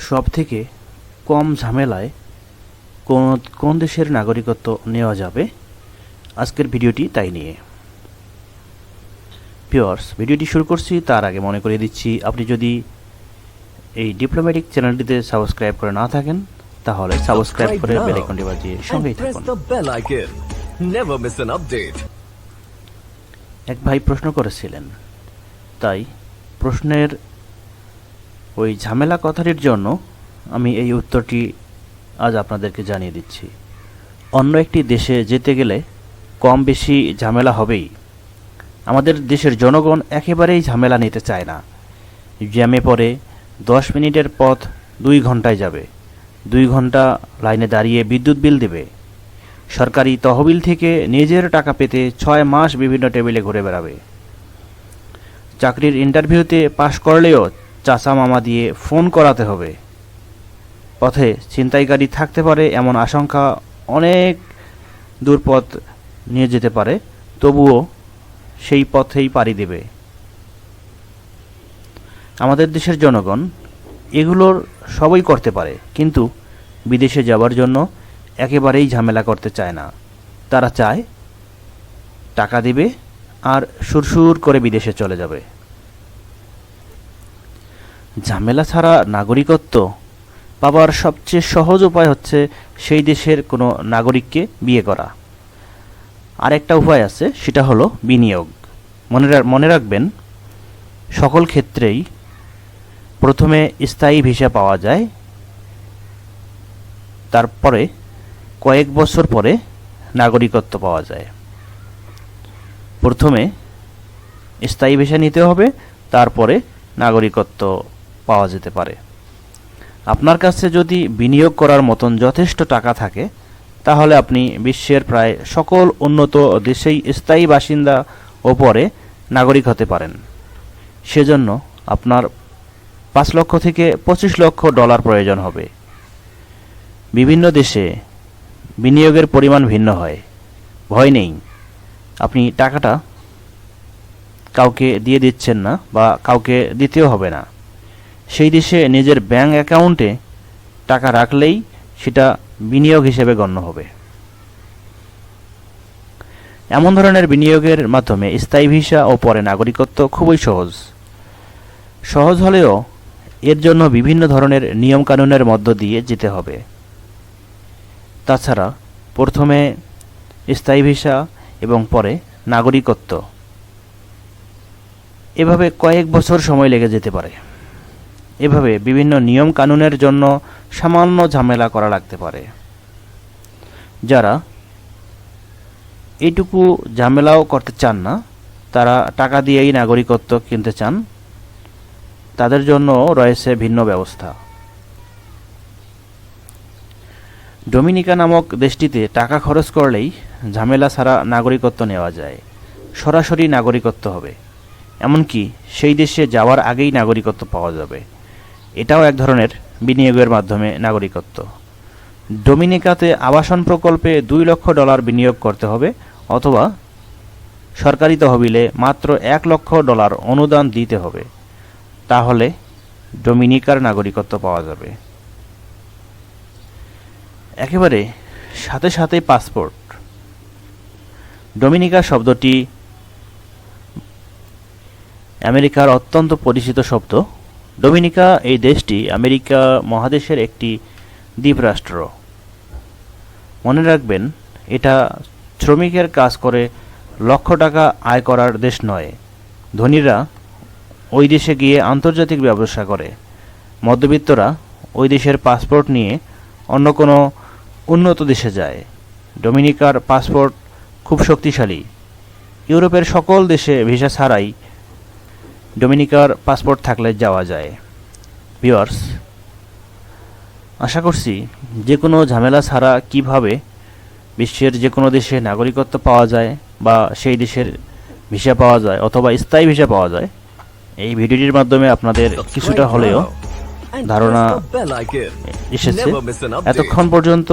সবথেকে কম ঝামেলায় কোন দেশের নাগরিকত্ব নেওয়া যাবে, আজকের ভিডিওটি তাই নিয়ে। ভিউয়ার্স, ভিডিওটি শুরু করছি তার আগে মনে করিয়ে দিচ্ছি, আপনি যদি এই ডিপ্লোম্যাটিক চ্যানেলটিতে সাবস্ক্রাইব করে না থাকেন তাহলে সাবস্ক্রাইব করে বেল আইকনটি বাজিয়ে সঙ্গেই থাকুন। এক ভাই প্রশ্ন করেছিলেন, তাই প্রশ্নের ওই ঝামেলা কথাটির জন্য আমি এই উত্তরটি আজ আপনাদেরকে জানিয়ে দিচ্ছি। অন্য একটি দেশে যেতে গেলে কম বেশি ঝামেলা হবেই। আমাদের দেশের জনগণ একেবারেই ঝামেলা নিতে চায় না। জ্যামে পড়ে 10 মিনিটের পথ 2 ঘন্টায় যাবে, 2 ঘন্টা লাইনে দাঁড়িয়ে বিদ্যুৎ বিল দেবে, সরকারি তহবিল থেকে নিজের টাকা পেতে 6 মাস বিভিন্ন টেবিলে ঘুরে বেড়াবে। চাকরির ইন্টারভিউতে পাশ করলেও চাচা মামা দিয়ে ফোন করাতে হবে। পথে ছিনতাইকারী থাকতে পারে এমন আশঙ্কা অনেক দূর পথ নিয়ে যেতে পারে, তবুও সেই পথেই পাড়ি দেবে। আমাদের দেশের জনগণ এগুলোর সবই করতে পারে, কিন্তু বিদেশে যাওয়ার জন্য একেবারেই ঝামেলা করতে চায় না। তারা চায় টাকা দিবে আর সুরসুর করে বিদেশে চলে যাবে। ঝামেলা ছাড়া নাগরিকত্ব পাবার সবচেয়ে সহজ উপায় হচ্ছে সেই দেশের কোনো নাগরিককে বিয়ে করা। আর একটা উপায় আছে, সেটা হলো বিনিয়োগ। মনে রাখবেন, সকল ক্ষেত্রেই প্রথমে স্থায়ী ভিসা পাওয়া যায়, তারপরে কয়েক বছর পরে নাগরিকত্ব পাওয়া যায়। প্রথমে স্থায়ী ভিসা নিতে হবে, তারপরে নাগরিকত্ব পাওয়া যেতে পারে। আপনার কাছে যদি বিনিয়োগ করার মতন যথেষ্ট টাকা থাকে, তাহলে আপনি বিশ্বের প্রায় সকল উন্নত দেশেই স্থায়ী বাসিন্দা ও পরে নাগরিক হতে পারেন। সেজন্য আপনার 5 লক্ষ থেকে 25 লক্ষ ডলার প্রয়োজন হবে। বিভিন্ন দেশে বিনিয়োগের পরিমাণ ভিন্ন হয়। ভয় নেই, আপনি টাকাটা কাউকে দিয়ে দিচ্ছেন না বা কাউকে দিতেও হবে না। সেই দেশে নিজের ব্যাংক অ্যাকাউন্টে টাকা রাখলেই সেটা বিনিয়োগ হিসেবে গণ্য হবে। এমন ধরনের বিনিয়োগের মাধ্যমে স্থায়ী ভিসা ও পরে নাগরিকত্ব খুবই সহজ হলেও এর জন্য বিভিন্ন ধরনের নিয়মকানুনের মধ্য দিয়ে যেতে হবে। তাছাড়া প্রথমে স্থায়ী ভিসা এবং পরে নাগরিকত্ব, এভাবে কয়েক বছর সময় লেগে যেতে পারে। এভাবে বিভিন্ন নিয়ম কানুনের জন্য সামান্য ঝামেলা করা লাগতে পারে। যারা এইটুকু ঝামেলাও করতে চান না, তারা টাকা দিয়েই নাগরিকত্ব কিনতে চান, তাদের জন্য রয়েছে ভিন্ন ব্যবস্থা। ডোমিনিকা নামক দেশটিতে টাকা খরচ করলেই ঝামেলা ছাড়া নাগরিকত্ব নেওয়া যায়। সরাসরি নাগরিকত্ব হবে, এমনকি সেই দেশে যাওয়ার আগেই নাগরিকত্ব পাওয়া যাবে। এটাও এক ধরনের বিনিয়োগের মাধ্যমে নাগরিকত্ব। ডোমিনিকাতে আবাসন প্রকল্পে $2 লক্ষ বিনিয়োগ করতে হবে, অথবা সরকারি তহবিলে মাত্র $1 লক্ষ অনুদান দিতে হবে। তাহলে ডোমিনিকার নাগরিকত্ব পাওয়া যাবে। একেবারে সাথে সাথে পাসপোর্ট। ডোমিনিকা শব্দটি আমেরিকার অত্যন্ত পরিচিত শব্দ। ডোমিনিকা এই দেশটি আমেরিকা মহাদেশের একটি দ্বীপরাষ্ট্র। মনে রাখবেন, এটা শ্রমিকের কাজ করে লক্ষ টাকা আয় করার দেশ নয়। ধনীরা ওই দেশে গিয়ে আন্তর্জাতিক ব্যবসা করে, মধ্যবিত্তরা ওই দেশের পাসপোর্ট নিয়ে অন্য কোনো উন্নত দেশে যায়। ডোমিনিকার পাসপোর্ট খুব শক্তিশালী। ইউরোপের সকল দেশে ভিসা ছাড়াই ডোমিনিকার পাসপোর্ট থাকলে যাওয়া যায়। ভিউয়ার্স, আশা করছি যে কোনো ঝামেলা ছাড়া কিভাবে বিশ্বের যে কোনো দেশে নাগরিকত্ব পাওয়া যায় বা সেই দেশের ভিসা পাওয়া যায় অথবা স্থায়ী ভিসা পাওয়া যায়, এই ভিডিওটির মাধ্যমে আপনাদের কিছুটা হলেও ধারণা এসেছে। এতক্ষণ পর্যন্ত